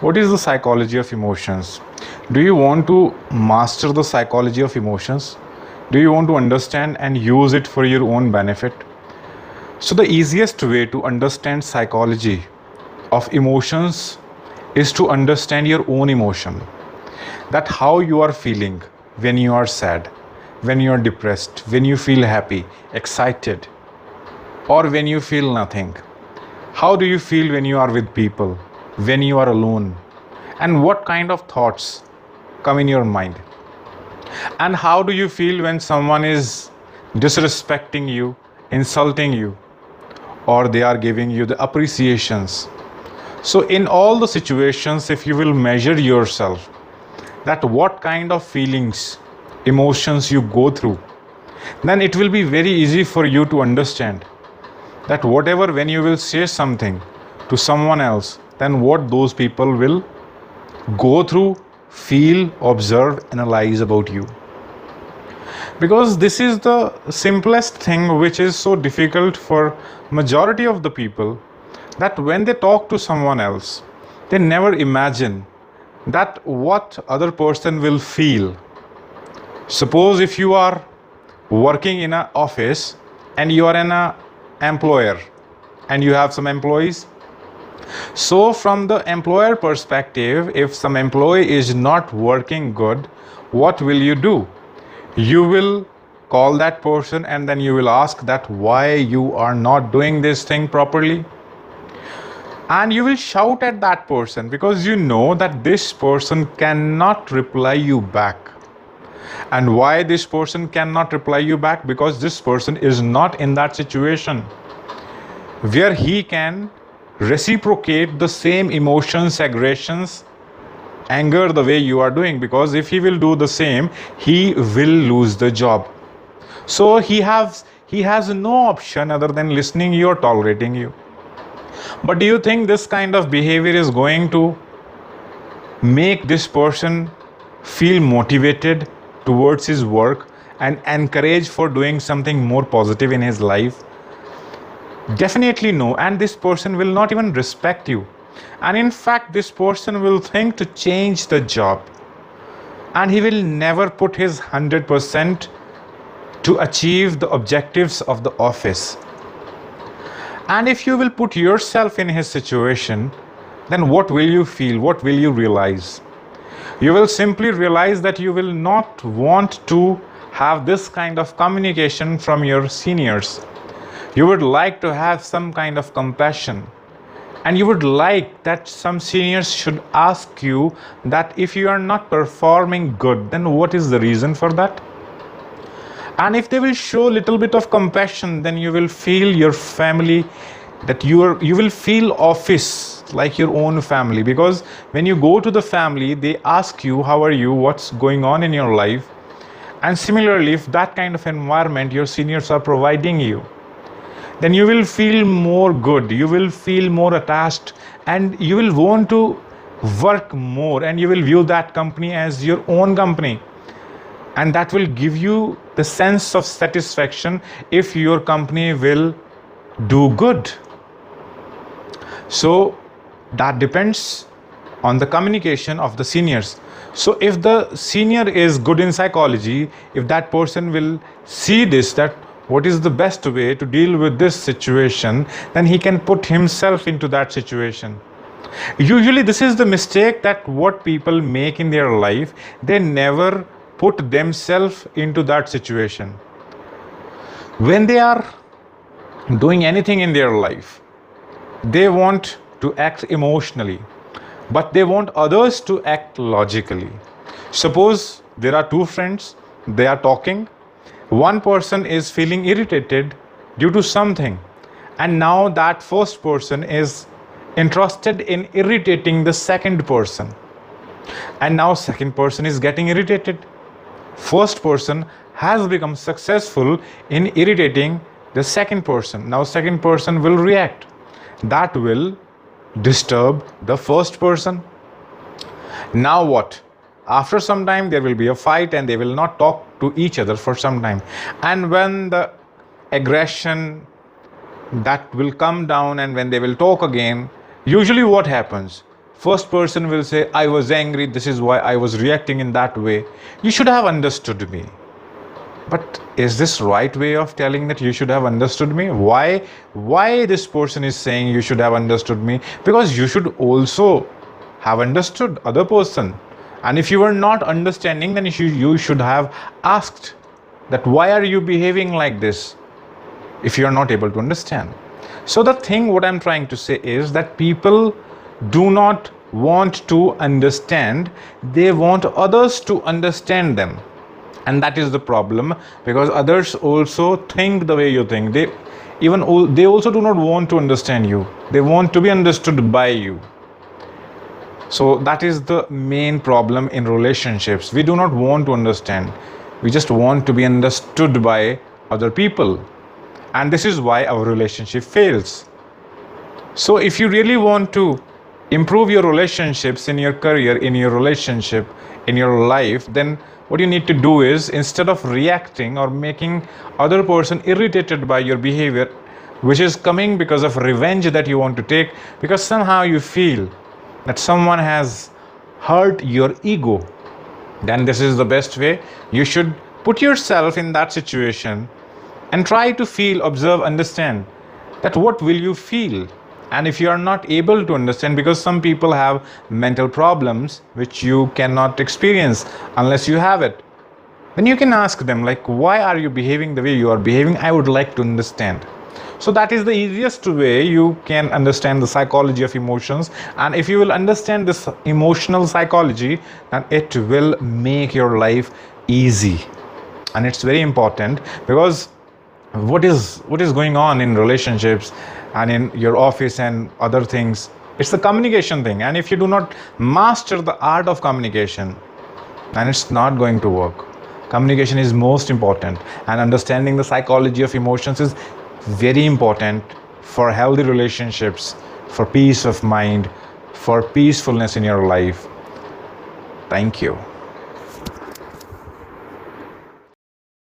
What is the psychology of emotions? Do you want to master the psychology of emotions? Do you want to understand and use it for your own benefit? So the easiest way to understand psychology of emotions is to understand your own emotion. That how you are feeling when you are sad, when you are depressed, when you feel happy, excited, or when you feel nothing. How do you feel when you are with people, when you are alone, and what kind of thoughts come in your mind? And how do you feel when someone is disrespecting you, insulting you, or they are giving you the appreciations? So in all the situations, if you will measure yourself that what kind of feelings, emotions you go through, then it will be very easy for you to understand that whatever, when you will say something to someone else, then what those people will go through, feel, observe, analyze about you. Because this is the simplest thing which is so difficult for majority of the people, that when they talk to someone else, they never imagine that what other person will feel. Suppose if you are working in an office and you are an employer and you have some employees. So from the employer perspective, if some employee is not working good, what will you do? You will call that person and then you will ask that why you are not doing this thing properly. And you will shout at that person because you know that this person cannot reply you back. And why this person cannot reply you back? Because this person is not in that situation where he can reciprocate the same emotions, aggressions, anger the way you are doing. Because if he will do the same, he will lose the job. So he has no option other than listening you or tolerating you. But do you think this kind of behavior is going to make this person feel motivated towards his work and encouraged for doing something more positive in his life? Definitely no. And this person will not even respect you. And in fact, this person will think to change the job. And he will never put his 100% to achieve the objectives of the office. And if you will put yourself in his situation, then what will you feel? What will you realize? You will simply realize that you will not want to have this kind of communication from your seniors. You would like to have some kind of compassion. And you would like that some seniors should ask you that if you are not performing good, then what is the reason for that? And if they will show a little bit of compassion, then you will feel your family, that you will feel office like your own family. Because when you go to the family, they ask you, how are you, what's going on in your life? And similarly, if that kind of environment your seniors are providing you, then you will feel more good, you will feel more attached, and you will want to work more, and you will view that company as your own company. And that will give you the sense of satisfaction if your company will do good. So that depends on the communication of the seniors. So if the senior is good in psychology, if that person will see this, that what is the best way to deal with this situation, then he can put himself into that situation. Usually this is the mistake that what people make in their life. They never put themselves into that situation. When they are doing anything in their life, they want to act emotionally, but they want others to act logically. Suppose there are two friends, they are talking. One person is feeling irritated due to something, and now that first person is interested in irritating the second person, and now second person is getting irritated. First person has become successful in irritating the second person. Now second person will react. That will disturb the first person. Now what? After some time there will be a fight and they will not talk to each other for some time. And when the aggression that will come down and when they will talk again, usually what happens? First person will say, I was angry, this is why I was reacting in that way. You should have understood me. But is this right way of telling that you should have understood me? Why this person is saying you should have understood me? Because you should also have understood other person. And if you were not understanding, then you should have asked that why are you behaving like this if you are not able to understand. So the thing what I'm trying to say is that people do not want to understand, they want others to understand them. And that is the problem, because others also think the way you think. They also do not want to understand you, they want to be understood by you. So that is the main problem in relationships. We do not want to understand, we just want to be understood by other people, and this is why our relationship fails. So if you really want to improve your relationships, in your career, in your relationship, in your life, then what you need to do is, instead of reacting or making other person irritated by your behavior, which is coming because of revenge that you want to take, because somehow you feel that someone has hurt your ego, then this is the best way. You should put yourself in that situation and try to feel, observe, understand that what will you feel. And if you are not able to understand, because some people have mental problems which you cannot experience unless you have it, then you can ask them, like, why are you behaving the way you are behaving? I would like to understand. So that is the easiest way you can understand the psychology of emotions. And if you will understand this emotional psychology, then it will make your life easy. And it's very important, because what is going on in relationships and in your office and other things, it's the communication thing. And if you do not master the art of communication, then it's not going to work. Communication is most important, and understanding the psychology of emotions is very important for healthy relationships, for peace of mind, for peacefulness in your life. Thank you.